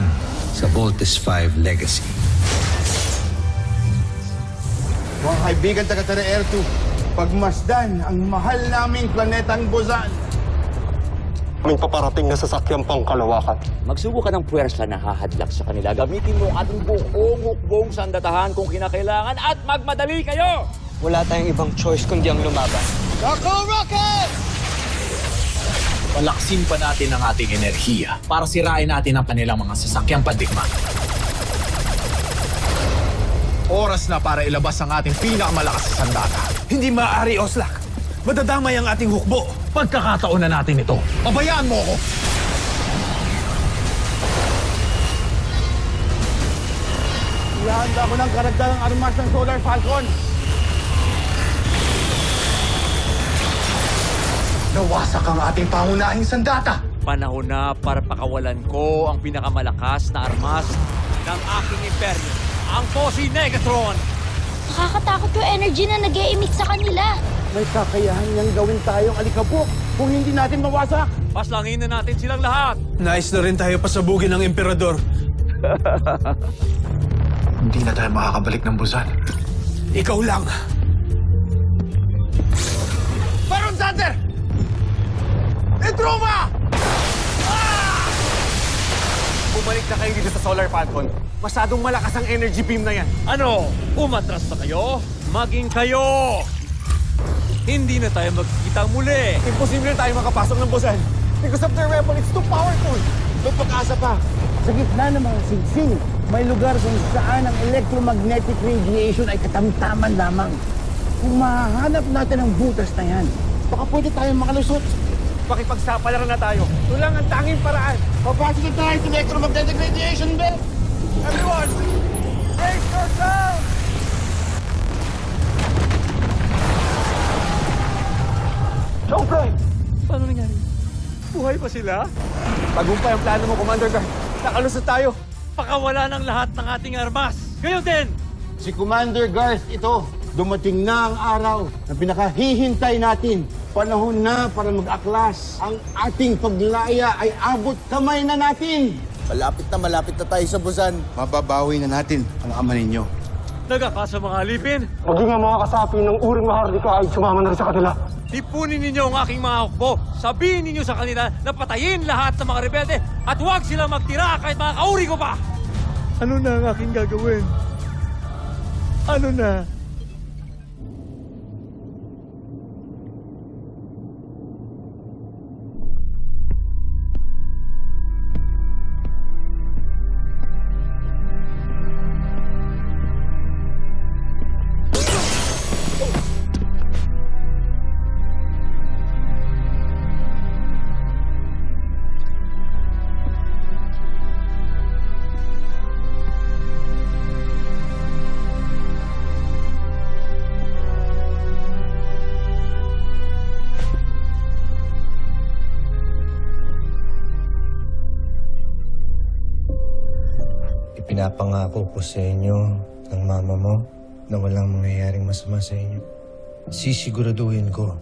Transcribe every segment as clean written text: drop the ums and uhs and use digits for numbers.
Buzan sa Voltes 5 Legacy. Mga kaibigan taga-Tara Air 2, pagmasdan ang mahal naming planetang Buzan. May paparating na sasakyang pangkalawakan. Magsubo ka ng puwersa na hahadlak sa kanila. Gamitin mo ang ating buong hukbong sandatahan kung kinakailangan at magmadali kayo! Wala tayong ibang choice kundi ang lumaban. Go Rocket! Palaksin pa natin ang ating enerhiya para sirain natin ang kanilang mga sasakyang pandigma. Oras na para ilabas ang ating pinakamalakas sa sandata. Hindi maaari, Oslak. Madadamay ang ating hukbo. Pagkakataon na natin ito. Pabayaan mo ako! Ihanda ko ng karagdagang armas ng Solar Falcon. Nawasak ang ating pangunahing sandata. Panahon na para pakawalan ko ang pinakamalakas na armas ng aking imperyo, ang Posi Negatron! Nakakatakot yung energy na nag-e-emit sa kanila. May kakayahan niyang gawin tayong alikabok kung hindi natin mawasak. Paslangin na natin silang lahat! Nais na rin tayo pasabugin ng emperador. Hindi na tayo makakabalik ng Buzan. Ikaw lang. Baron Thunder! Etroma! Bumalik na kayo dito sa Solar Falcon. Masyadong malakas ang energy beam na yan. Ano? Umatras na kayo? Maging kayo! Hindi na tayo magkikita muli! Imposible tayo makapasok ng Buzan. Because of their weapon, it's too powerful. May pag-asa pa. Sa gitna ng mga sigsing, may lugar kung saan ang electromagnetic radiation ay katamtaman lamang. Kung mahahanap natin ang butas na yan, baka pwede tayong makalusot. Pakipagsapalaran na tayo. Ito lang ang tanging paraan. Papasok na tayo sa electromagnetic radiation belt! Everyone, brace yourselves! Chongfroy! Paano nangyari? Buhay pa sila? Tagumpay ang plano mo, Commander Guard. Nakalusot tayo. Pakawala ng lahat ng ating armas! Kayo din! Si Commander Garth ito, dumating na ang araw na pinakahihintay natin. Panahon na para mag-aklas. Ang ating paglaya ay abot kamay na natin. Malapit na tayo sa Buzan. Mababawi na natin ang ama ninyo. Nagakasa mga alipin! Maging ang mga kasapi ng uring mahardika ay sumama na rin sa kanila. Tipunin ninyo ang aking mga hukbo. Sabihin ninyo sa kanila na patayin lahat ng mga rebelde at huwag silang magtira kahit mga kauri ko pa! Ano na ang aking gagawin? Ano na? Pinapangako ko sa inyo ng mama mo na walang mangyayaring masama sa inyo. Sisiguraduhin ko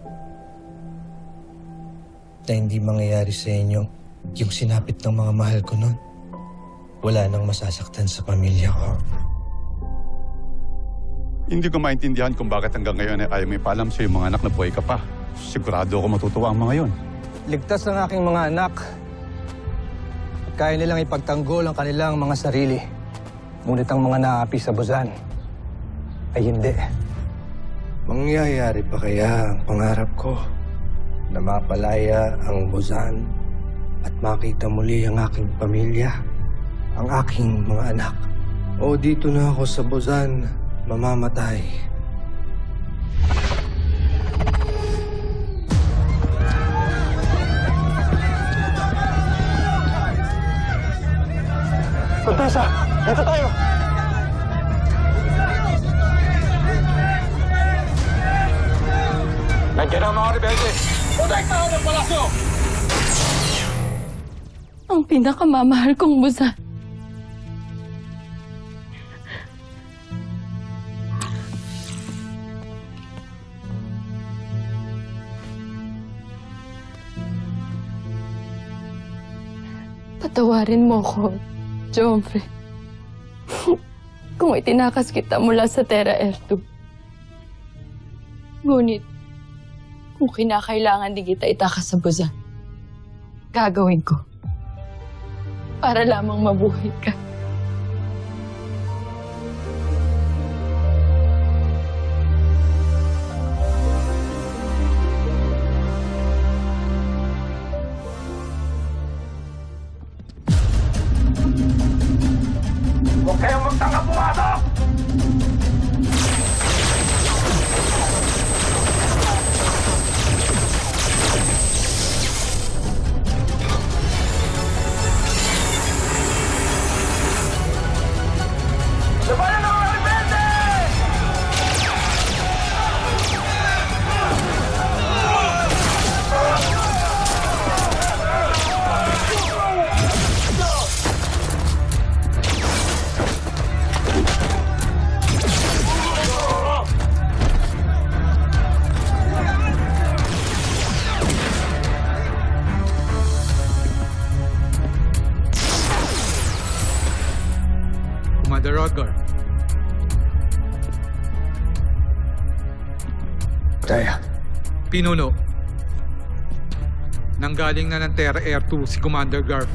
na hindi mangyayari sa inyo yung sinapit ng mga mahal ko noon. Wala nang masasaktan sa pamilya ko. Hindi ko maintindihan kung bakit hanggang ngayon ay ayaw may paalam sa iyong mga anak na buhay ka pa. Sigurado ako matutuwa ang mga yon. Ligtas ang aking mga anak. Kaya nilang ipagtanggol ang kanilang mga sarili. Ngunit ang mga naapi sa Buzan ay hindi. Mangyayari pa kaya ang pangarap ko na mapalaya ang Buzan at makita muli ang aking pamilya, ang aking mga anak? O dito na ako sa Buzan mamamatay? Contessa, dito tayo! Nandiyan ang mga rebelde! Protektahan ng palasyo! Ang pinakamamahal kong Buzan. Patawarin mo ko. Jomfre, kung itinakas kita mula sa Terra Air 2. Ngunit, kung kinakailangan din kita itakas sa Busan, gagawin ko. Para lamang mabuhay ka. Commander Rodgar. Daya, Pinuno. Nanggaling na ng Terra Air 2 si Commander Garf.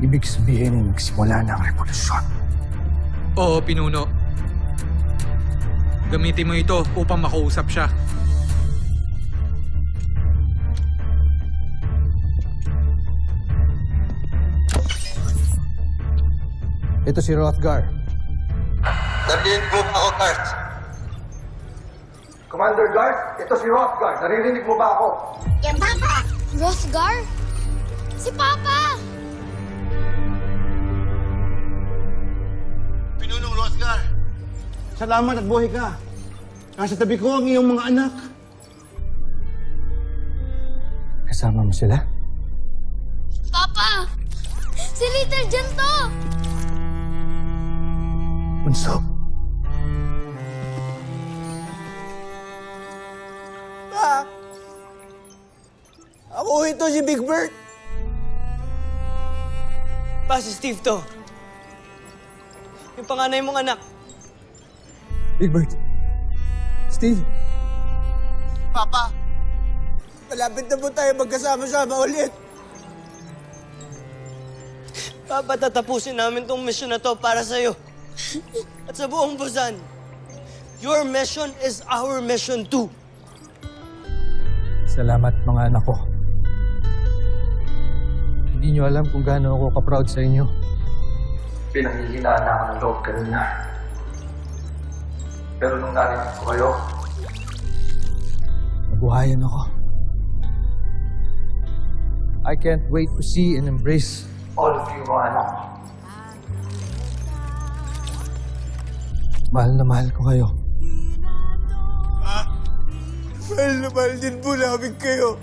ibig sabihin nagsimula na ang revolusyon. Oo, Pinuno. Gamitin mo ito upang makausap siya. Ito si Rothgar. Narinig mo ba ako, Garth? Commander Garth, ito si Rothgar. Naririnig mo ba ako? Yan, Papa! Rosgar? Si Papa! Pinunong Rosgar, salamat at buhay ka. Nasa tabi ko ang iyong mga anak. Kasama mo sila? Papa! Si Little John to! Bunso. Ako ito si Big Bird. Pa, si Steve to. Yung panganay mong anak. Big Bird. Steve. Papa, malapit na po tayo magkasama-sama ulit. Papa, tatapusin namin tong mission na to para sa'yo. At sa buong Busan. Your mission is our mission too. Salamat mga anak ko. Hindi nyo alam kung gaano ako ka-proud sa inyo. Pinanghihinaan na ako ng loob kanina. Pero nung narinig ko kayo, nabuhayan ako. I can't wait to see and embrace all of you mga anak. Mahal na mahal ko kayo. Mahal na mahal din po namin kayo.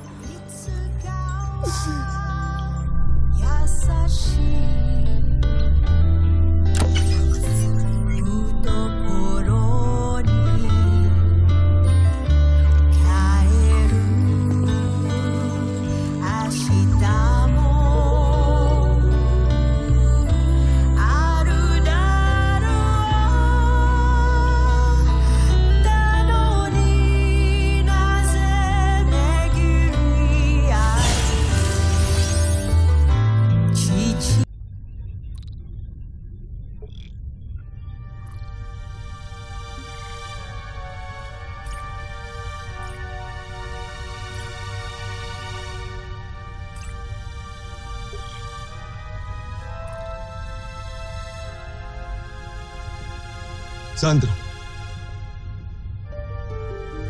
Sandra,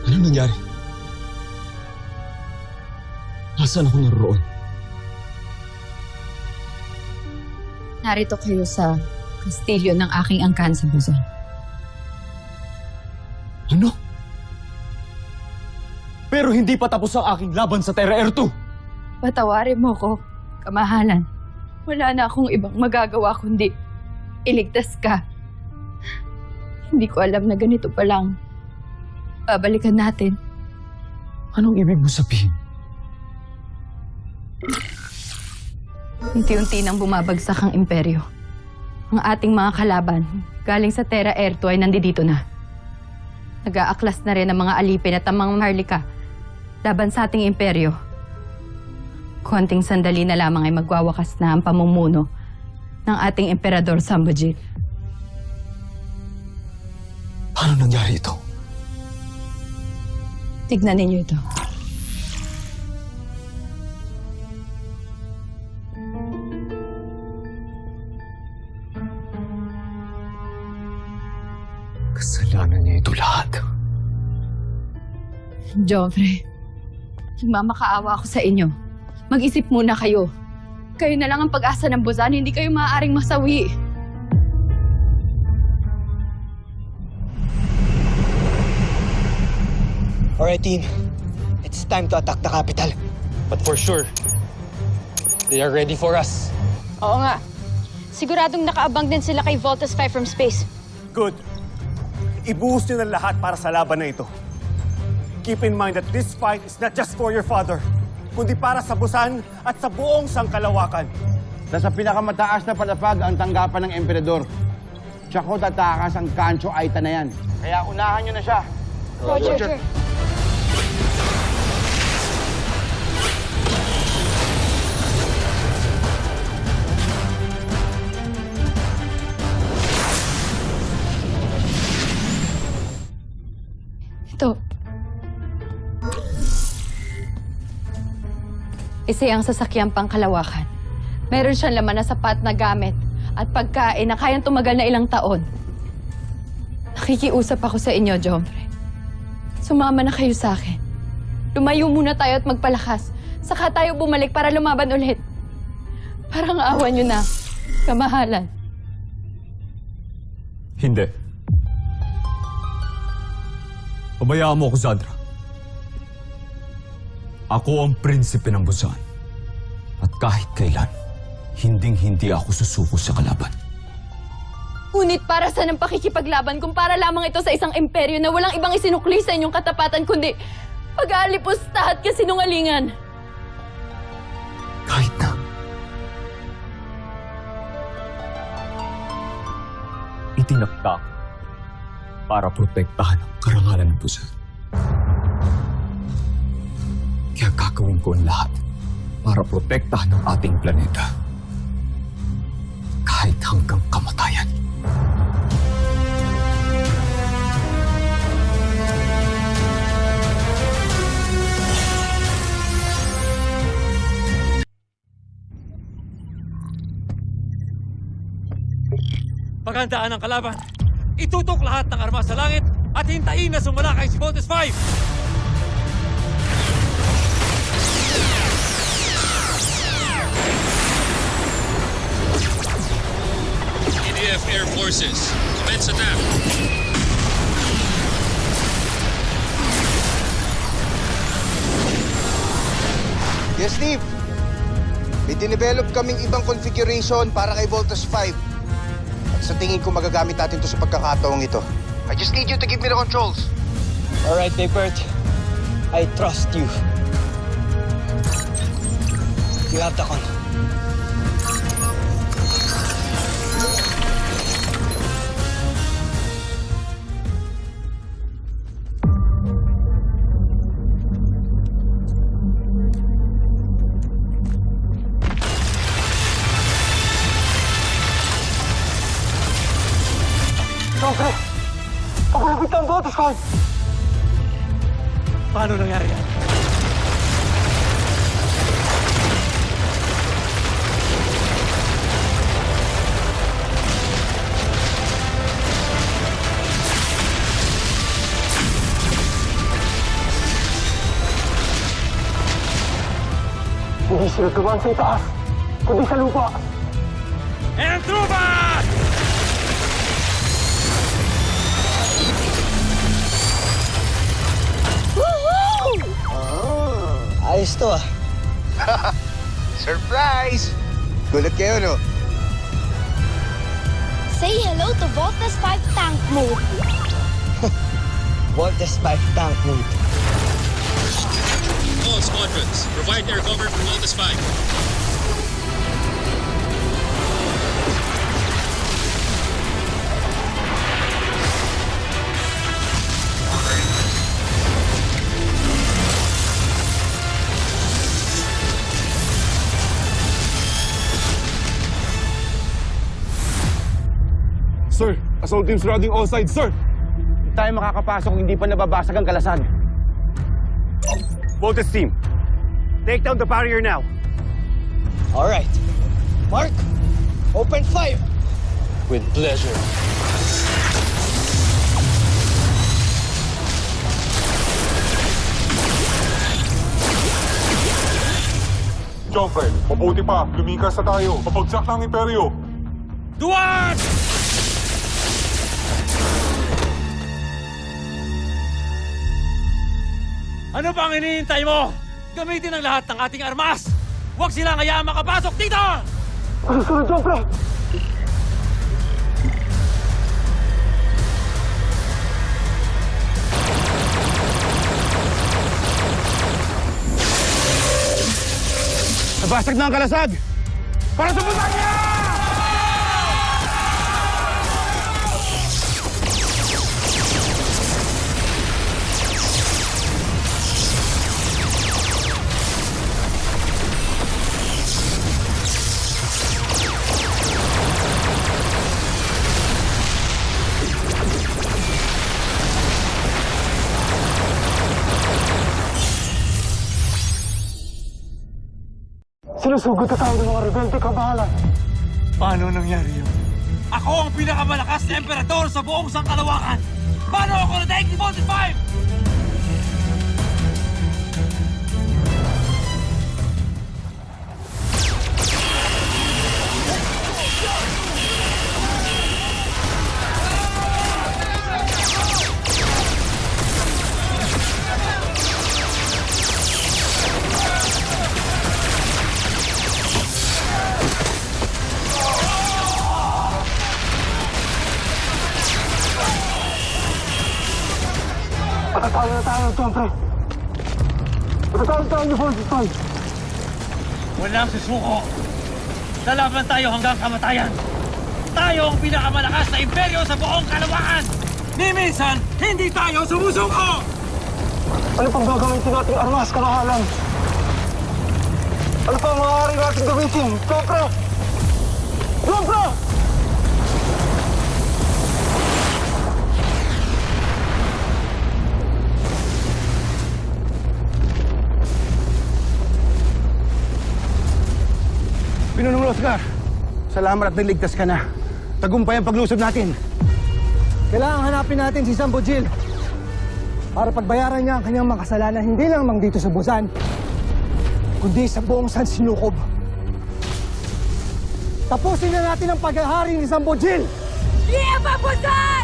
ano nangyari? Nasaan ako naroon? Narito kayo sa kastilyo ng aking angkan sa Busan. Ano? Pero hindi pa tapos ang aking laban sa Terra Air 2. Patawarin mo ko, kamahalan. Wala na akong ibang magagawa kundi iligtas ka. Hindi ko alam na ganito pa lang. Babalikan natin. Anong ibig mo sabihin? Unti-unti nang bumabagsak ang imperyo. Ang ating mga kalaban, galing sa Terra Air 2 ay nandito na. Nag-aaklas na rin ang mga alipin at ang mga Maharlika laban sa ating imperyo. Konting sandali na lamang ay magwawakas na ang pamumuno ng ating Emperador Sambojit. Paano nangyari ito? Tignan ninyo ito. Kasalanan niya ito lahat. Joffrey, nagmamakaawa ako sa inyo. Mag-isip muna kayo. Kayo na lang ang pag-asa ng Busan, hindi kayo maaaring masawi. Alright, team. It's time to attack the capital. But for sure, they are ready for us. Oo nga. Siguradong nakaabang din sila kay Voltes 5 from space. Good. Ibuhos niyo ng lahat para sa laban na ito. Keep in mind that this fight is not just for your father, kundi para sa Busan at sa buong sangkalawakan. Sa pinakamataas na palapag ang tanggapan ng emperador. Tsaka tatakas ang Kancho Aita na yan. Kaya unahan nyo na siya. Roger. Ito. Isa ang sasakyang pangkalawakan. Meron siyang laman na sapat na gamit at pagkain na kayang tumagal na ilang taon. Nakikiusap ako sa inyo, Joffrey. Sumama na kayo sa akin. Lumayo muna tayo at magpalakas. Saka tayo bumalik para lumaban ulit. Parang awan nyo na. Kamahalan. Hindi. Pabayaan mo ako, Zandra. Ako ang prinsipe ng Busan. At kahit kailan, hinding-hindi ako susuko sa kalaban. Ngunit para saan ang pakikipaglaban kung para lamang ito sa isang imperyo na walang ibang isinukli sa inyong katapatan kundi pag-aalipusta at kasinungalingan? Kahit na. Itinakda ako para protektahan ang karangalan ng Busan. Kaya gagawin ko ang lahat para protektahan ang ating planeta. Kahit hanggang kamatayan. Paghandaan ang kalaban. Itutok lahat ng armas sa langit at hintayin na sumalakay si Voltes 5! EDF Air Forces, commence attack. Yes, Steve. May dinevelop kaming ibang configuration para kay Voltes 5. At sa tingin ko magagamit natin to sa pagkakataong ito. I just need you to give me the controls. Alright, Daybird. I trust you. You have the con. Paano nangyari yan? Hindi sila tumaan sa itaas, kundi sa lupa. Entrupas! Ayos to ah. Surprise! Gulat kayo, no? Say hello to Voltes 5 tank mode. Voltes 5 tank mode. All squadrons, provide air cover for Voltes 5. Sir, assault team surrounding all sides, sir! Hindi tayo makakapasok kung hindi pa nababasag ang kalasag. Voltes team, take down the barrier now. All right. Mark, open fire. With pleasure. Jumper, mabuti pa. Lumikas na tayo. Papagsak ng Imperyo. Duwag! Ano pang hinihintay mo? Gamitin ang lahat ng ating armas! Huwag silang hayaan makapasok dito! Nabasag na ang kalasag! Para sa Busanya! Sinusugod na tayo ng mga rebelde, kabahalan. Paano nangyari yun? Ako ang pinakamalakas na emperador sa buong sangkalawakan! Paano ako nadaig ni Voltes 5? Patatalo na tayo, siyempre. Patatalo tayo ni Voltes 5. Walang susuko. Lalaban tayo hanggang kamatayan. Tayo ang pinakamalakas na imperyo sa buong kalawakan. Ni minsan, hindi tayo sumusuko! Ano pang gagamitin nating armas, kabahalan? Ano pa ang maaaring natin gamitin? Siyempre! Siyempre! Pinunong Oscar, salamat at niligtas ka na. Tagumpay ang paglusob natin. Kailangan hanapin natin si Sambo Jill para pagbayaran niya ang kanyang mga kasalanan hindi lamang dito sa Busan, kundi sa buong San Sinukob. Tapusin na natin ang paghahari ni Sambo Jill! Viva Busan!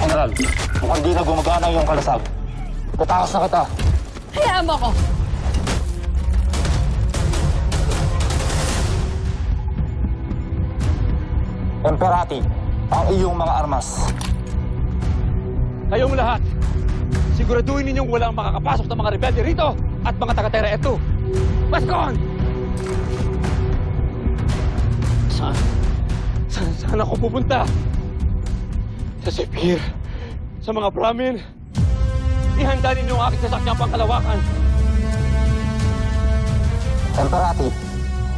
General, mukhang di na gumagana yung kalasag. Tatakas na kita. Hayaan mo ko! Emperati, ang iyong mga armas. Kayong lahat, siguraduhin ninyong walang makakapasok na mga rebelde rito at mga taga-Terra Eto. Baskon! Saan ako pupunta? Sa Sepir, sa mga Brahmin. Ihanda ninyo ang aking sasakyang pangkalawakan. Emperati,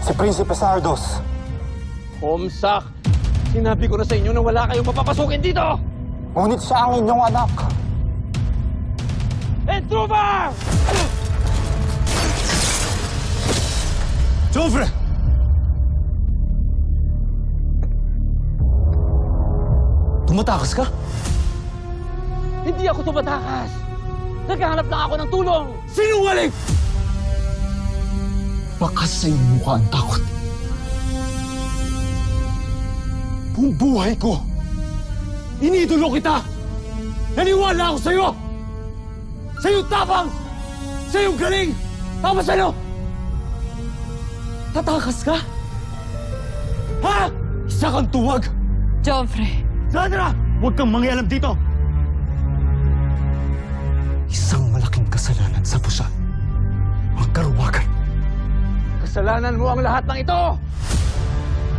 si Prinsipe Sardos. Homsak, sinabi ko na sa inyo na wala kayong mapapasukin dito! Ngunit siya ang inyong anak. Intruder! Jofre! Tumatakas ka? Hindi ako tumatakas! Naghahanap lang ako ng tulong! Sinungaling! Bakas sa iyong mukha ang takot. Buong buhay ko, inidolo kita! Naniwala ako sa'yo! Sa'yo tapang! Sa'yo galing! Tapos ano? Tatakas ka? Ha? Isa kang tuwag! Joffrey, Sandra! Huwag kang mangialam dito! Isang malaking kasalanan sa Busan. Ang karuwagan. Kasalanan mo ang lahat ng ito!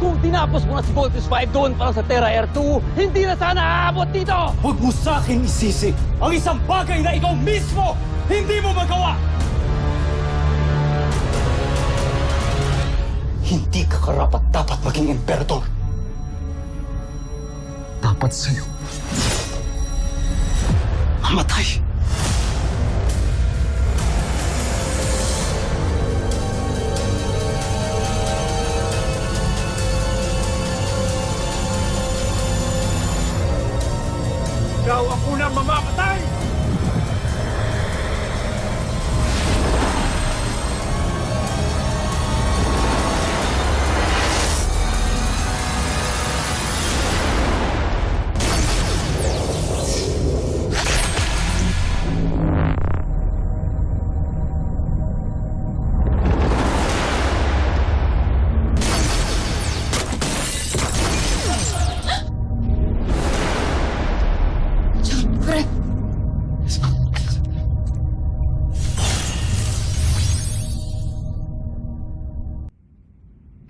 Kung tinapos mo na si Voltes 5 doon para sa Terra Air 2, hindi na sana aabot dito! Huwag mo sa akin isisi ang isang bagay na ikaw mismo hindi mo magawa! Hindi ka karapat-dapat maging emperador. Dapat sa'yo mamatay. Ikaw ang unang mamamatay!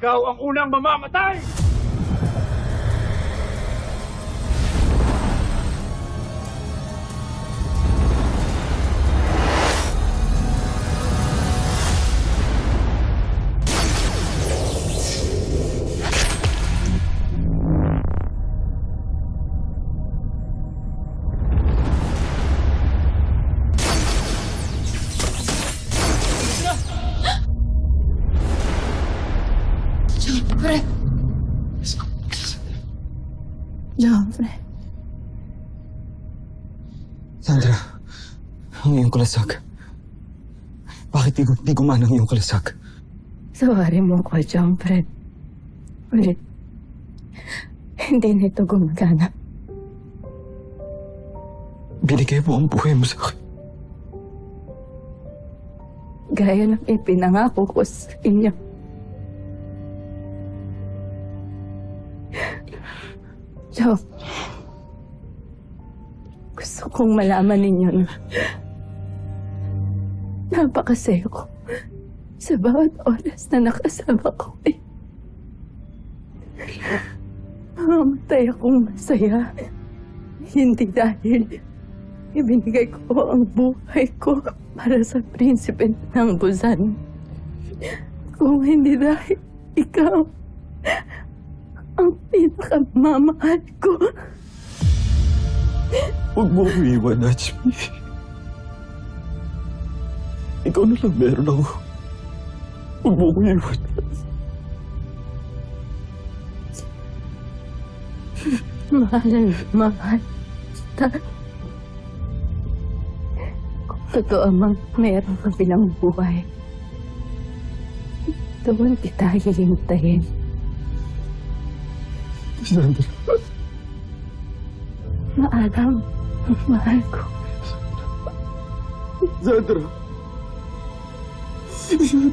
Ikaw ang unang mamamatay! Joffre. Sandra, ang iyong kalasag. Bakit di gumana ang iyong kalasag? Sawarin mo ko, Joffre. Ulit. Hindi nito gumagana. Binigay mo ang buhay mo sa akin. Gaya ng ipinangako ko sa inyo. Joff, gusto kong malaman ninyo na napakasaya ko sa bawat oras na nakasama ko. Mamatay akong masaya. Hindi dahil ibinigay ko ang buhay ko para sa prinsipe ng Busan. Kung hindi dahil ikaw ang pinakamamahal ko. Huwag mo ako iwan, Nachmi. Ikaw na lang meron ako. Huwag mo ako iwan. Mahal kita. Kung totoo mang meron ka bilang buhay, doon kita hihintayin. Sandra. Maalam, mahal ko. Sandra. Sandra!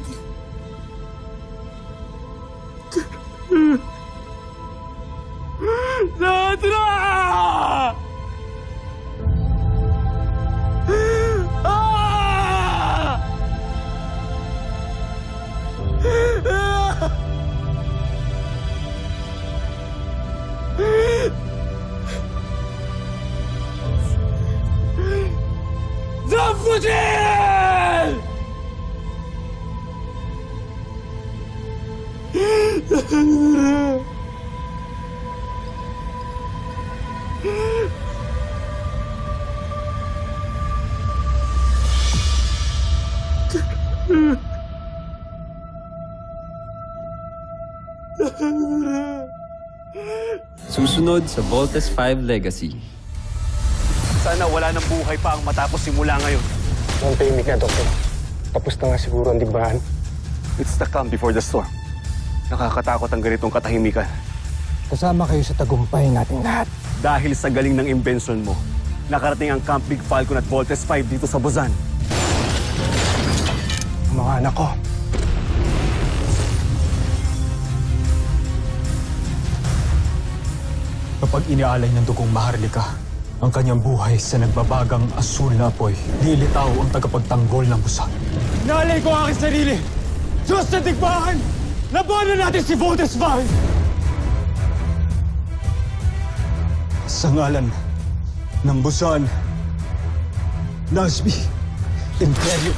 Zafutin! Susunod sa Voltes 5 Legacy. Sana wala nang buhay pa ang matapos simula ngayon. Ang tahimik na, Doktor. Tapos na nga siguro ang digmaan. It's the calm before the storm. Nakakatakot ang ganitong katahimikan. Kasama kayo sa tagumpay nating lahat. Dahil sa galing ng imbensyon mo, nakarating ang Camp Big Falcon at Voltes 5 dito sa Busan. Ang mga anak ko. Kapag inialay ng dugong Maharlika ang kanyang buhay sa nagbabagang asul na apoy, lilitaw ang tagapagtanggol ng Busan. Nalay ko ang aking sarili Diyos sa digmaan! Labanan natin si Voltes 5! Sa ngalan ng Busan, Nasby, Imperyo,